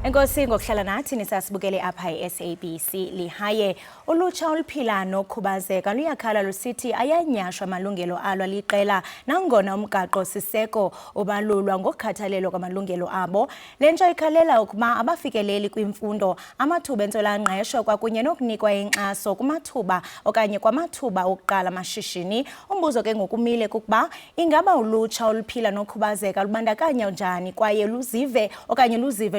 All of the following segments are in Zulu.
Enkosi ngokuhlala nathi nisasibukele apha eSABC lihaye ulutsha oluphila nokhubazeka luyakhala lusithi ayanyashwa amalungelo alo aliqela nangona umgaqo siseko obalulwa ngokukhathalelwa kwamalungelo abo. Lentsha ikhalela ukuba abafikeleli kwimfundo, amathuba entswelangqesho kwakunye nokunikwa inkxaso kumathuba okanye kwamathuba okuqala amashishini. Umbuzo ke ngokumile kukuba ingaba ulutsha oluphila nokhubazeka lubandakanya njani kwaye luzive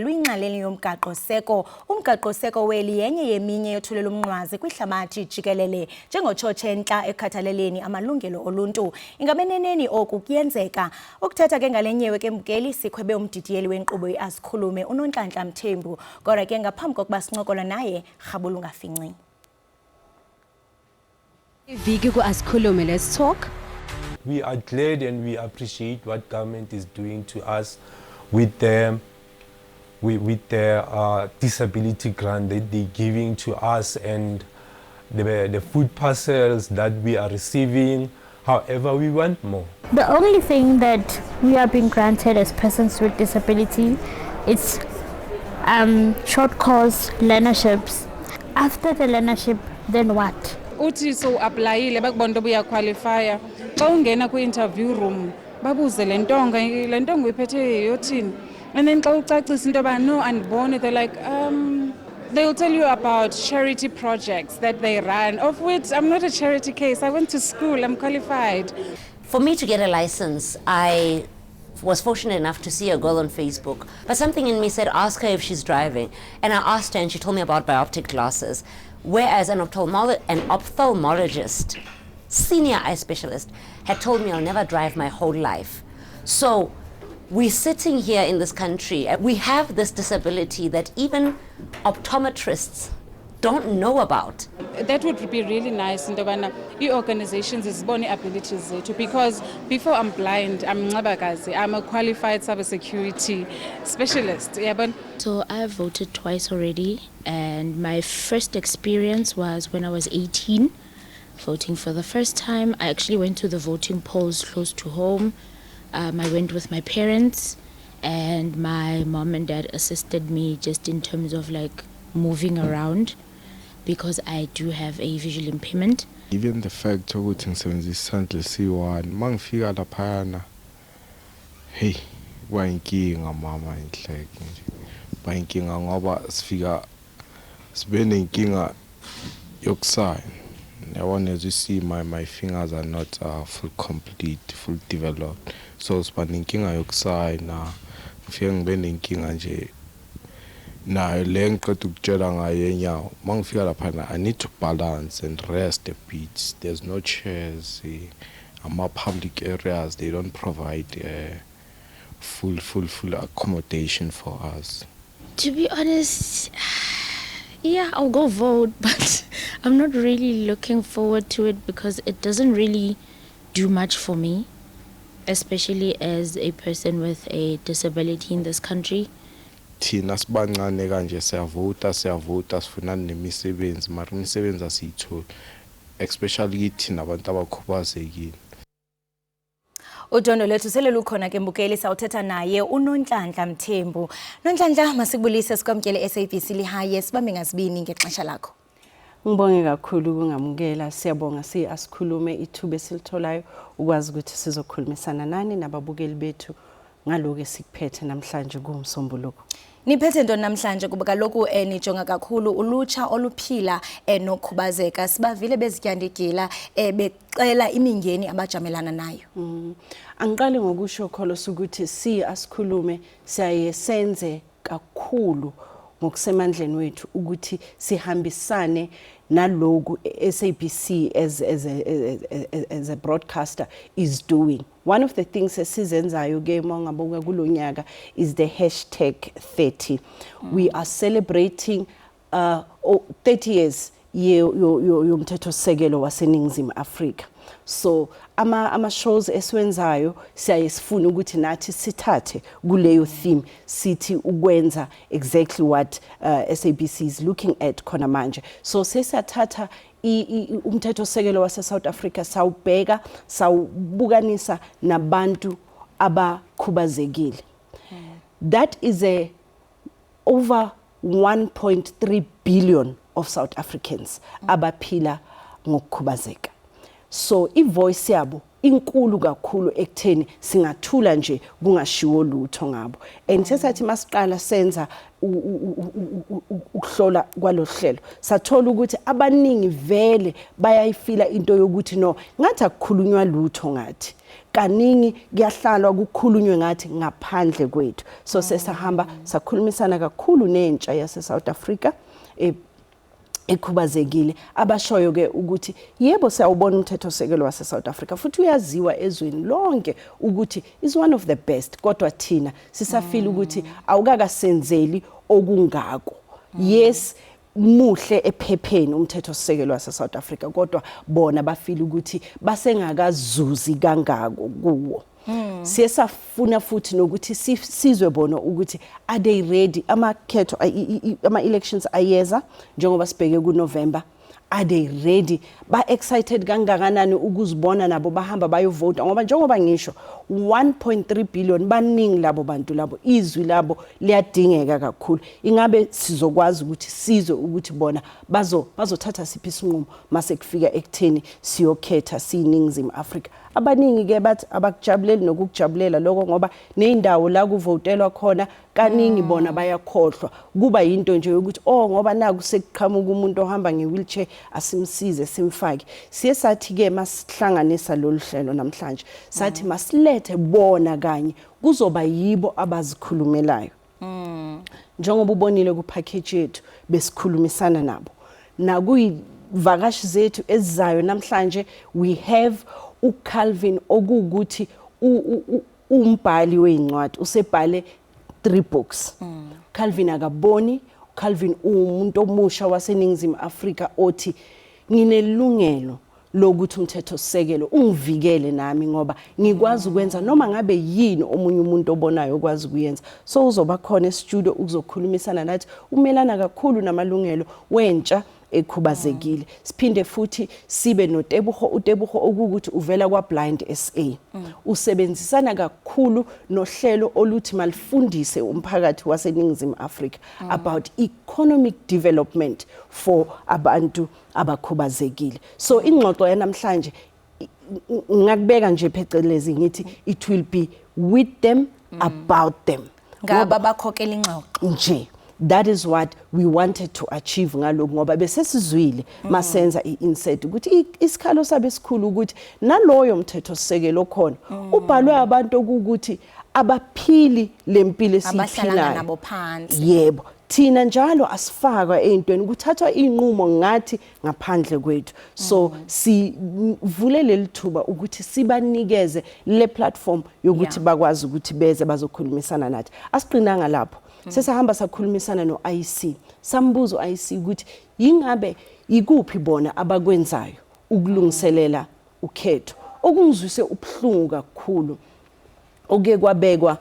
luyinxalenye yomgaqo seko. Umgaqo seko weli yenye yeminye yothulelo umnqwazi kwihlabathi jikelele njengotshotshe-ntla ekukhathaleleni amalungelo oluntu. Ingabe neneni oku kuyenzeka? Ukuthetha ke ngalenyewe ke Mbukeli sikhwebe umdidiyeli wenkqubo iAsikhulume uNonhlanhla Mthembu. Kodwa ke ngaphambi kokuba sincokola naye, rhabula ungafinci. Viki kuAsikhulume, let's talk. We are glad and we appreciate what government is doing to us with their disability grant that they're giving to us and the food parcels that we are receiving. However, we want more. The only thing that we are being granted as persons with disability is short course learnerships. After the learnership, then what? Uthi so applyile bakubona into buya qualify xa ungena kwi-interview room babuze le ntonga uyiphethe yothini, and then xa ucacisa into yoba no andiboni, they're like they'll tell you about charity projects that they run, of which I'm not a charity case. I went to school, I'm qualified. For me to get a license, I was fortunate enough to see a girl on Facebook, but something in me said ask her if she's driving, and I asked her and she told me about bioptic glasses, whereas an ophthalmologist, senior eye specialist, had told me I'll never drive my whole life. So we're sitting here in this country, we have this disability that even optometrists don't know about. That would be really nice into yobana ii-organizations zibone abilities zethu, because before I'm blind, I'm a qualified cybersecurity specialist. Yeah, but so I voted twice already, and my first experience was when I was 18, voting for the first time. I actually went to the voting polls close to home. I went with my parents, and my mom and dad assisted me just in terms of like moving around because I do have a visual impairment. Even the fact ukuthi ngisebenzisa isandla C1 mangifika laphana, hey, bayinkinga mama inhleke nje. Bayinkinga ngoba sifika sibe nenkinga yokusaya. As you see, my fingers are not full developed. So spaninkinga yokusaya na ngifike ngibe nenkinga nje nayo le ngiqeda ukutshela ngayo enyawo. Mangifika laphana I need to balance and rest a bit. There's no chairs. Public areas, they don't provide full accommodation for us. To be honest, yeah, I'll go vote, but I'm not really looking forward to it because it doesn't really do much for me, especially as a person with a disability in this country. Thina sibancane kanje siyavota sifuna nemisebenzi mara imisebenzi asiyitholi, especially thina abantu abakhubazekile. Udondo lethu sele lukhona ke Mbukeli, sawuthetha naye uNonhlanhla Mthembu. Nonhlanhla, masibulise sikwamkele SABC lihaye, sibambe ngazibini ngexesha lakho. Ngibonge kakhulu ukungamukela, siyabonga siAsikhulume ithuba esilitholayo ukwazi ukuthi sizokhulumisana nani nababukeli bethu ngaloko esikuphethe namhlanje kuMsombuluko. Niphethe ntoni namhlanje kuba kaloku nijonga kakhulu ulutsha oluphila nokhubazeka, sibavile bezityandikila becela imingeni abajamelana nayo. Angiqale ngokusho kholo ukuthi siAsikhulume siyayesenze kakhulu ngokusemandleni wethu ukuthi sihambisane naloku SABC as a broadcaster is doing. One of the things esizenzayo ke mangabuka kulonyaka is the #30. We are celebrating 30 years yomthethosisekelo waseNingizimu Afrika. So ama shows esiwenzayo siyayesifuna ukuthi nathi sithathe kuleyo theme sithi ukwenza exactly what SABC is looking at khona manje. So sesathatha umthethosisekelo wase South Africa sawubheka sawubukanisa nabantu abakhubazekile. That is a over 1.3 billion of South Africans abaphila ngokukhubazeka. So ivoice yabo inkulu kakhulu ekutheni singathula nje kungashiwo lutho ngabo. And sesathi masiqala senza ukuhlola kwalohlelo sathola ukuthi abaningi vele bayayifila into yokuthi no ngathi akukhulunywa lutho ngathi kaningi kuyahlalwa kukhulunywe ngathi ngaphandle kwethu. So sesahamba sakhulumisana kakhulu nentsha yase South Africa ekhubazekile abashoyo ke ukuthi yebo siyawubona umthethosisekelo wase South Africa futhi uyaziwa ezweni lonke ukuthi is one of the best, kodwa thina sisafila ukuthi awukakasenzeli okungako. Yes, muhle ephepheni umthethosisekelo wase South Africa, kodwa bona bafila ukuthi basengakazuzi kangako kuwo. Siyesafuna futhi nokuthi sizwe bona ukuthi are they ready amakhetho ama elections ayeza njengoba sibheke ku November. Are they ready? Ba excited kangakanani ukuzibona nabo bahamba bayovota ngoba njengoba ngisho 1.3 billion baningi labo bantu labo, izwi labo liyadingeka kakhulu. Ingabe sizokwazi ukuthi sizwe ukuthi bona bazothatha siphi isinqumo mase kufika ekutheni siyokhetha siyiningizimu Afrika. Abaningi ke bathi abakujabuleli nokukujabulela lokho ngoba neindawo la kuvotelwa khona kaningi bona bayakhohlwa. Kuba into nje ukuthi ngoba naku sekuqhamuka umuntu ohamba ngewheelchair asimsize simfake. Siyesathi ke masihlanganisa lolu hlelo namhlanje sathi masilethe bona kanye kuzoba yibo abazikhulumelayo. Njengoba ubonile ku package yethu besikhulumisana nabo nakuyivakashi zethu ezizayo namhlanje we have uCalvin okuguthi umbhali weincwadi usebhale 3 books. Calvin akaboni, Calvin umuntu omusha waseningizimu Afrika othi nginelungelo lokuthi umthethosisekelo ungivikele nami ngoba ngikwazi ukwenza noma ngabe yini omunye umuntu obonayo okwazi kuyenza. So uzoba khona e-studio ukuzokhulumisana nathi umelana kakhulu namalungelo wentsha ekhubazekile. Siphinde futhi sibe noTebogo, uTebogo okuthi uvela kwa Blind SA. Usebenzisana kakhulu nohlelo oluthi malifundise umphakathi waseningizimu Afrika about economic development for abantu abakhubazekile. So ingxoxo yanamhlanje ngakubeka nje phecelezi ngithi it will be with them about them. Ngaba bakhokela ingxoxo nje. That is what we wanted to achieve ngalokho ngoba besesizwile masenza insert ukuthi isikhalo sabe sikhulu ukuthi naloyo mthethosisekelo khona ubhalwe abantu ukuthi abaphili lempilo esiphilayo nabo phansi. Yebo, thina njalo asifakwa entweni kuthathwa inqumo ngathi ngaphandle kwethu. So sivule lelithuba ukuthi sibanikeze le platform yokuthi bakwazi ukuthi beze bazokhulumisana nathi. Asiqinanga lapho. Sesahamba sakhulumisana no-IC. Sambuzo IC ukuthi ingabe ikuphi bona abakwenzayo ukulungiselela ukhetho. Okungizwise ubhlungu kakhulu okuye kwabekwa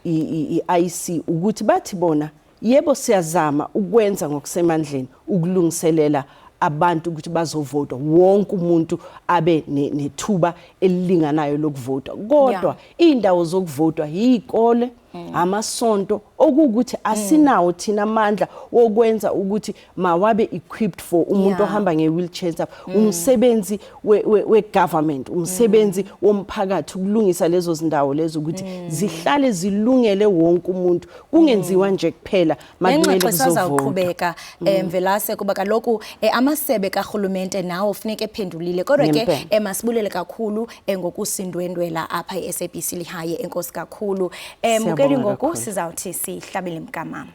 i-IC ukuthi bathi bona yebo siyazama ukwenza ngokusemandleni ukulungiselela abantu ukuthi bazovota wonke umuntu abe nethuba elilinganayo lokuvota. Kodwa indawo zokuvota yizikole amasonto okuthi asinawo thina amandla wokwenza ukuthi mawabe equipped for umuntu ohamba ngewheelchair. Umsebenzi we-government, umsebenzi womphakathi ukulungisa lezo zindawo lezo ukuthi zihlale zilungele wonke umuntu kungenziwa nje kuphela makunqele kuzovota. Mvelase kuba kaloku amasebe kahulumente nawo ufuneka ephendulile kodwa ke masibulele kakhulu ngokusindwendwela apha eSABC lihaye enkosi kakhulu. Mukeli ngoku sizawuthi sihlabele mkamama.